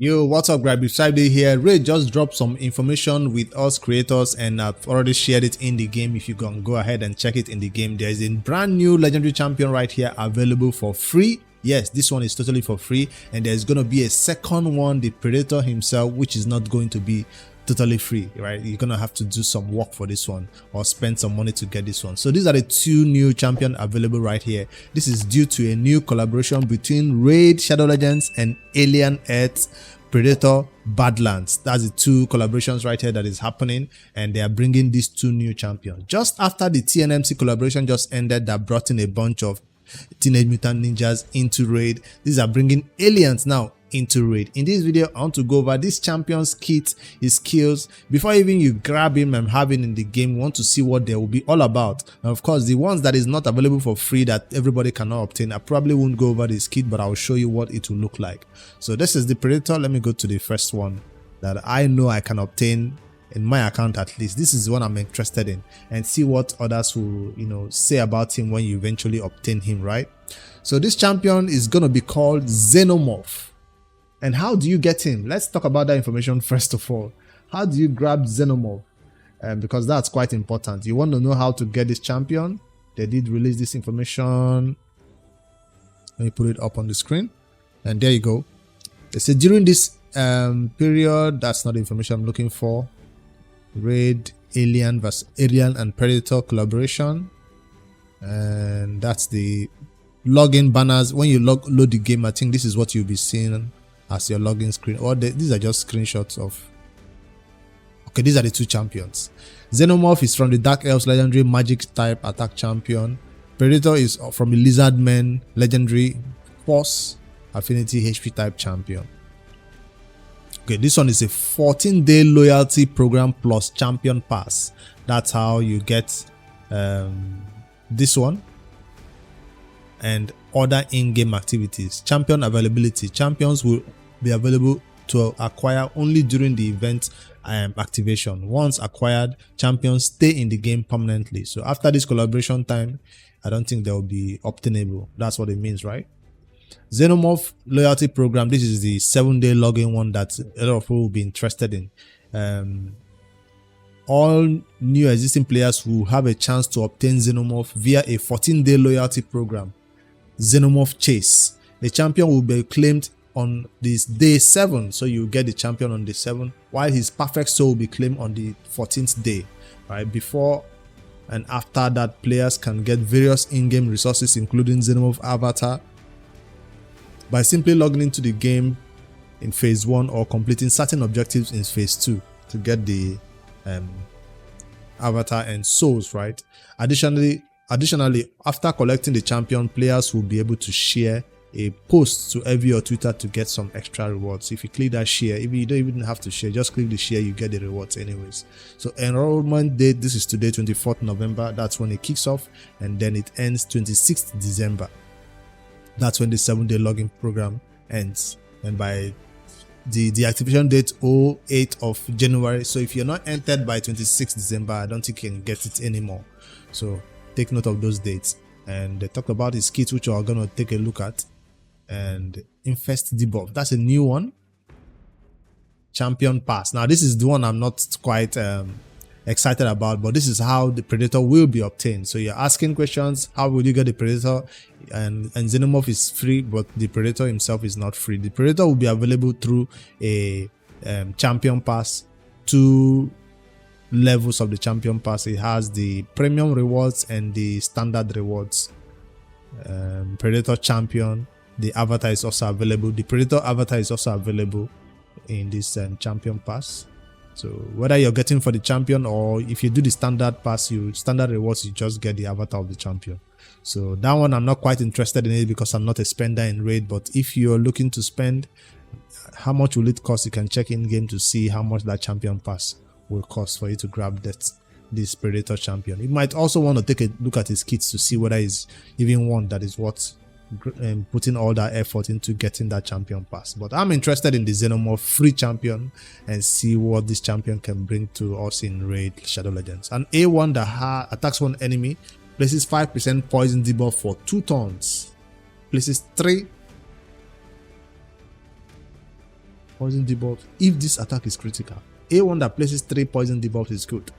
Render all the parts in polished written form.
Yo, what's up, Grab Friday here. Ray just dropped some information with us creators and I've already shared it in the game. If you can go ahead and check it in the game, there is a brand new legendary champion right here available for free. Yes, this one is totally for free, and there's going to be a second one, the Predator himself, which is not going to be totally free, right? You're gonna have to do some work for this one or spend some money to get this one. So these are the two new champions available right here. This is due to a new collaboration between Raid Shadow Legends and Alien Earth Predator Badlands. That's the two collaborations right here that is happening, and they are bringing these two new champions just after the TNMC collaboration just ended that brought in a bunch of Teenage Mutant Ninjas into Raid. These are bringing aliens now into Raid. In this video, I want to go over this champion's kit, his skills. Before even you grab him and have him in the game, we want to see what they will be all about. And of course, the ones that is not available for free that everybody cannot obtain, I probably won't go over this kit, but I'll show you what it will look like. So this is the Predator. Let me go to the first one that I know I can obtain in my account. At least this is the one I'm interested in, and see what others will say about him when you eventually obtain him, right? So this champion is going to be called Xenomorph. And how do you get him? Let's talk about that information first of all. How do you grab Xenomorph? Because that's quite important. You want to know how to get this champion. They did release this information. Let me put it up on the screen, and there you go. They said during this period, that's not the information I'm looking for. Raid Alien vs Alien and Predator collaboration, and that's the login banners. When you load the game, I think this is what you'll be seeing as your login screen, or these are just screenshots of. Okay, these are the two champions. Xenomorph is from the Dark Elves legendary magic type attack champion. Predator is from the Lizardmen legendary force affinity HP type champion. Okay, this one is a 14-day loyalty program plus champion pass. That's how you get this one. And other in-game activities. Champion availability. Champions will be available to acquire only during the event activation. Once acquired, champions stay in the game permanently. So after this collaboration time, I don't think they will be obtainable. That's what it means, right? Xenomorph loyalty program. This is the 7-day login one that a lot of people will be interested in. All new existing players will have a chance to obtain Xenomorph via a 14-day loyalty program. Xenomorph Chase. The champion will be claimed on this day 7, so you get the champion on day 7, while his perfect soul will be claimed on the 14th day. Right before and after that, players can get various in-game resources, including Xenomorph avatar, by simply logging into the game in phase 1 or completing certain objectives in phase 2 to get the avatar and souls, right? Additionally, after collecting the champion, players will be able to share a post to every or Twitter to get some extra rewards. If you click that share, if you don't even have to share, just click the share, you get the rewards anyways. So enrollment date, this is today, 24th November. That's when it kicks off, and then it ends 26th December. That's when the 7-day login program ends, and by the activation date 8th of January. So if you're not entered by 26th December, I don't think you can get it anymore. So take note of those dates. And they talked about his kits, which we're gonna take a look at. And Infest debuff, that's a new one. Champion pass. Now this is the one I'm not quite excited about, but this is how the Predator will be obtained. So you're asking questions, how will you get the Predator? And Xenomorph is free, but the Predator himself is not free. The Predator will be available through a champion pass. 2 levels of the champion pass. It has the premium rewards and the standard rewards. Predator champion, the avatar is also available. The Predator avatar is also available in this champion pass. So whether you're getting for the champion, or if you do the standard pass, standard rewards, you just get the avatar of the champion. So that one I'm not quite interested in it because I'm not a spender in Raid. But if you're looking to spend, how much will it cost? You can check in game to see how much that champion pass will cost for you to grab this Predator champion. You might also want to take a look at his kits to see whether it's even one that is worth putting all that effort into getting that champion pass. But I'm interested in the Xenomorph free champion and see what this champion can bring to us in Raid Shadow Legends. An A1 that attacks one enemy, places 5% poison debuff for 2 turns, places 3 Poison debuff if this attack is critical. A1 that places 3 poison debuffs is good.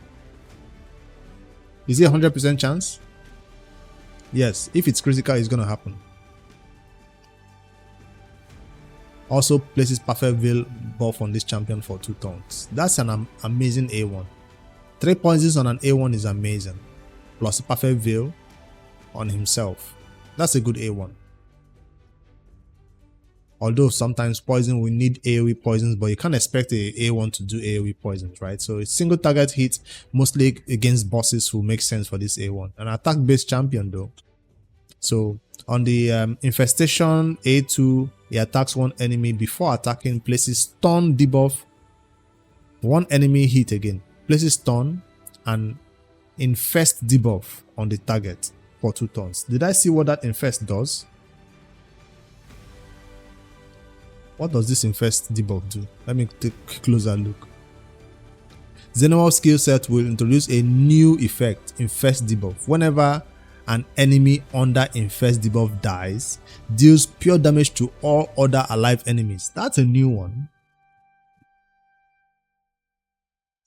Is it 100% chance? Yes, if it's critical, it's going to happen. Also places Perfect Veil buff on this champion for 2 turns. That's an amazing A1. 3 poisons on an A1 is amazing. Plus Perfect Veil on himself. That's a good A1. Although sometimes poison will need AoE poisons, but you can't expect a A1 to do AoE poisons, right? So it's single target hit, mostly against bosses, who make sense for this A1. An attack based champion though. So on the infestation A2, he attacks one enemy before attacking, places stun debuff, one enemy hit again, places stun and infest debuff on the target for 2 turns. Did I see what that infest does? What does this infest debuff do? Let me take a closer look. Xenomorph skill set will introduce a new effect, infest debuff. Whenever an enemy under infest debuff dies, deals pure damage to all other alive enemies. That's a new one.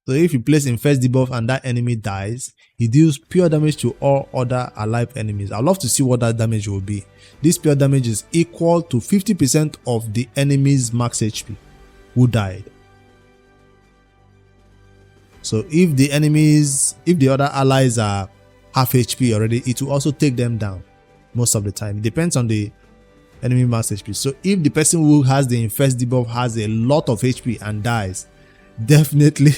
So if you place infest debuff and that enemy dies, he deals pure damage to all other alive enemies. I'd love to see what that damage will be. This pure damage is equal to 50% of the enemy's max HP who died. So if the other allies are half HP already, it will also take them down most of the time. It depends on the enemy max HP. So if the person who has the infest debuff has a lot of HP and dies, definitely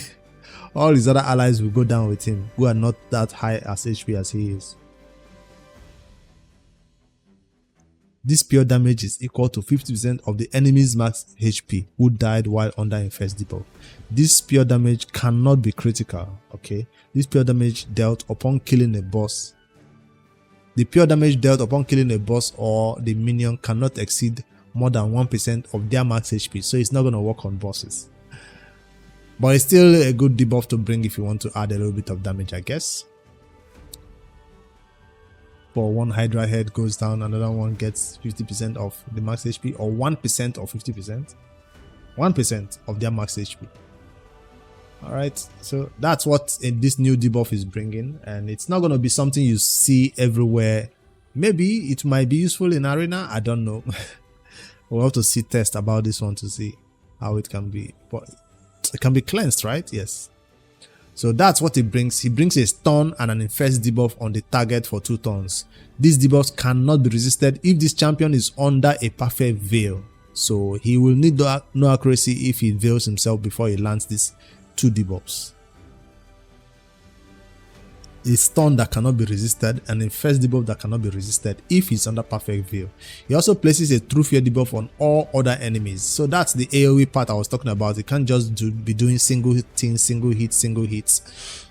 all his other allies will go down with him who are not that high as HP as he is. This pure damage is equal to 50% of the enemy's max HP who died while under infest debuff. This pure damage cannot be critical, okay? This pure damage dealt upon killing a boss. The pure damage dealt upon killing a boss or the minion cannot exceed more than 1% of their max HP, so it's not going to work on bosses. But it's still a good debuff to bring if you want to add a little bit of damage, I guess. For one Hydra head goes down, another one gets 50% of the max HP, or 1% or 50%. 1% of their max HP. Alright, so that's what this new debuff is bringing, and it's not going to be something you see everywhere. Maybe it might be useful in Arena, I don't know. We'll have to see test about this one to see how it can be. But it can be cleansed, right? Yes. So that's what it brings. He brings a stun and an infest debuff on the target for 2 turns. These debuffs cannot be resisted if this champion is under a perfect veil. So he will need no accuracy if he veils himself before he lands these 2 debuffs. A stun that cannot be resisted and a infest debuff that cannot be resisted if he's under perfect veil. He also places a true fear debuff on all other enemies. So that's the AoE part I was talking about. You can't just be doing single hits.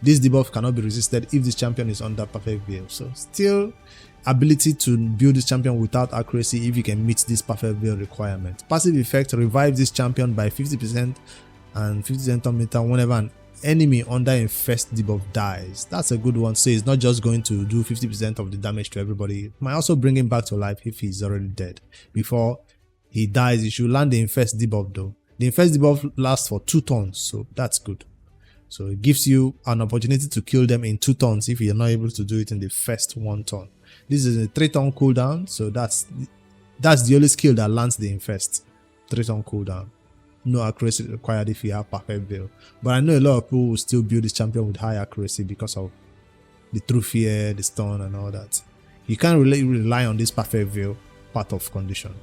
This debuff cannot be resisted if this champion is under perfect veil. So still ability to build this champion without accuracy if you can meet this perfect veil requirement. Passive effect revives this champion by 50% and 50% on meter whenever an enemy under infest debuff dies. That's a good one. So it's not just going to do 50% of the damage to everybody. It might also bring him back to life if he's already dead. Before he dies, you should land the infest debuff though. The infest debuff lasts for 2 turns, so that's good. So it gives you an opportunity to kill them in 2 turns if you're not able to do it in the first 1 turn. This is a 3-turn cooldown, so that's the only skill that lands the infest. 3-turn cooldown. No accuracy required if you have perfect veil. But I know a lot of people will still build this champion with high accuracy because of the true fear, the stun and all that. You can't really rely on this perfect veil part of condition.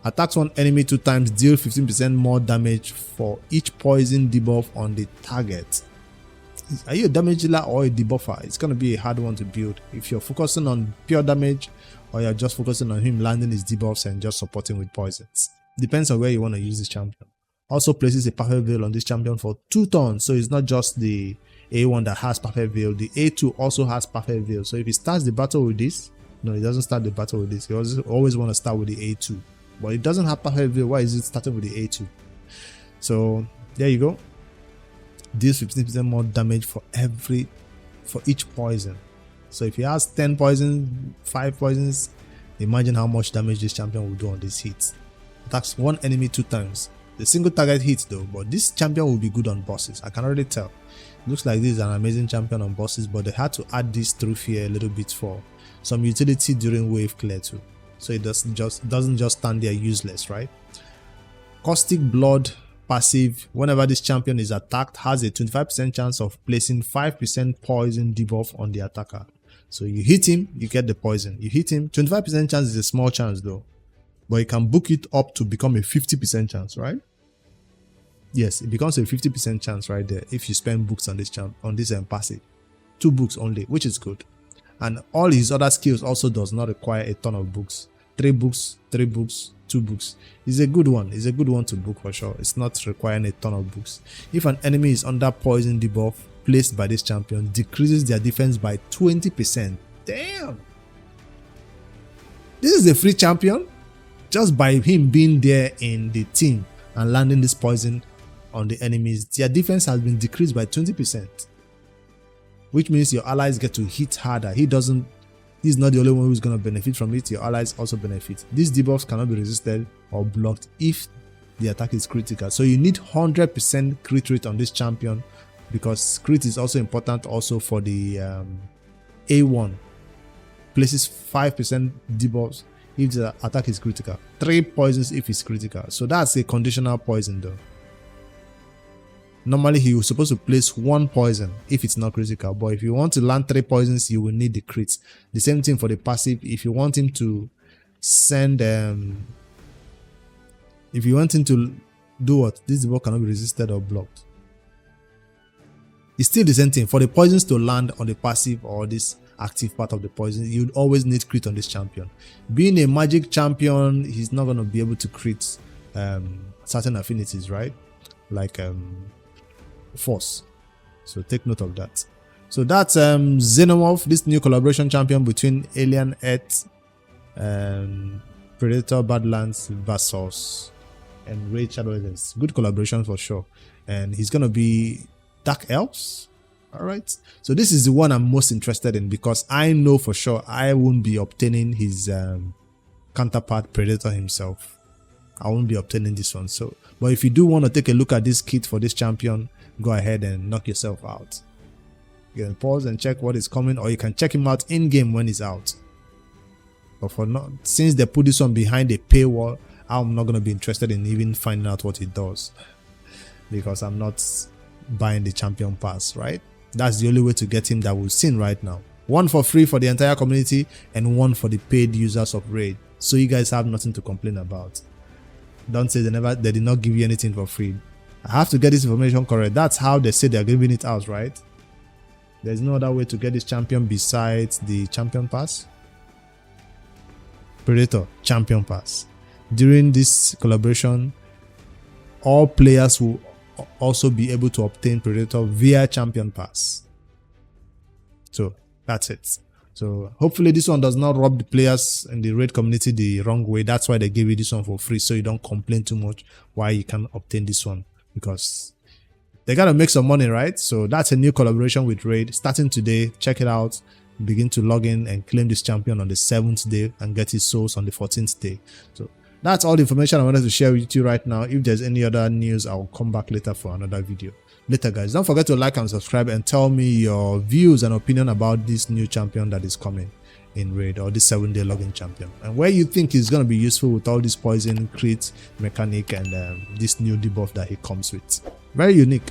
Attacks one enemy 2 times, deal 15% more damage for each poison debuff on the target. Are you a damage dealer or a debuffer? It's going to be a hard one to build. If you're focusing on pure damage or you're just focusing on him landing his debuffs and just supporting with poisons. Depends on where you want to use this champion. Also places a perfect veil on this champion for 2 turns, so it's not just the A1 that has perfect veil, the A2 also has perfect veil. So if he starts the battle with this, no, he doesn't start the battle with this, he always want to start with the A2, but it doesn't have perfect veil. Why is it starting with the A2? So there you go. Deals 15% more damage for each poison. So if he has 10 poisons, 5 poisons, imagine how much damage this champion will do on these hits. Attacks one enemy 2 times. The single target hit though, but this champion will be good on bosses. I can already tell. Looks like this is an amazing champion on bosses, but they had to add this through here a little bit for some utility during wave clear too. So it doesn't just stand there useless, right? Caustic Blood passive, whenever this champion is attacked, has a 25% chance of placing 5% poison debuff on the attacker. So you hit him, you get the poison. You hit him, 25% chance is a small chance though, but you can book it up to become a 50% chance, right? Yes, it becomes a 50% chance right there if you spend books on this passive. 2 books only, which is good. And all his other skills also does not require a ton of books. 3 books, 3 books, 2 books. It's a good one. It's a good one to book for sure. It's not requiring a ton of books. If an enemy is under poison debuff placed by this champion, decreases their defense by 20%. Damn! This is a free champion. Just by him being there in the team and landing this poison on the enemies, their defense has been decreased by 20%. Which means your allies get to hit harder. He's not the only one who's going to benefit from it. Your allies also benefit. These debuffs cannot be resisted or blocked if the attack is critical. So you need 100% crit rate on this champion, because crit is also important also for the A1. Places 5% debuffs if the attack is critical. 3 poisons if it's critical. So that's a conditional poison though. Normally he was supposed to place 1 poison if it's not critical, but if you want to land 3 poisons, you will need the crits. The same thing for the passive. If you want him to send if you want him to do what, this debuff cannot be resisted or blocked. It's still the same thing. For the poisons to land on the passive or this active part of the poison, you'd always need crit on this champion. Being a magic champion, he's not going to be able to crit certain affinities, right? Like force. So take note of that. So that's Xenomorph, this new collaboration champion between Alien, Earth, Predator, Badlands versus and Raid Shadow Elves. Good collaboration for sure. And he's gonna be Dark Elves. Alright. So this is the one I'm most interested in, because I know for sure I won't be obtaining his counterpart Predator himself. I won't be obtaining this one. So, but if you do want to take a look at this kit for this champion, go ahead and knock yourself out. You can pause and check what is coming, or you can check him out in game when he's out. But for now, since they put this one behind a paywall, I'm not going to be interested in even finding out what it does, because I'm not buying the champion pass, right? That's the only way to get him that we've seen right now. 1 for free for the entire community and 1 for the paid users of Raid. So you guys have nothing to complain about. Don't say they did not give you anything for free. I have to get this information correct. That's how they say they're giving it out, right? There's no other way to get this champion besides the champion pass. Predator champion pass. During this collaboration, all players will also be able to obtain Predator via champion pass. So that's it. So hopefully this one does not rub the players in the Raid community the wrong way. That's why they gave you this one for free, so you don't complain too much why you can't obtain this one, because they gotta make some money, right? So that's a new collaboration with Raid starting today. Check it out. Begin to log in and claim this champion on the 7th day and get his souls on the 14th day. So that's all the information I wanted to share with you right now. If there's any other news, I'll come back later for another video. Later guys, don't forget to like and subscribe and tell me your views and opinion about this new champion that is coming in Raid, or this 7-day login champion, and where you think is going to be useful with all this poison crit mechanic and this new debuff that he comes with. Very unique.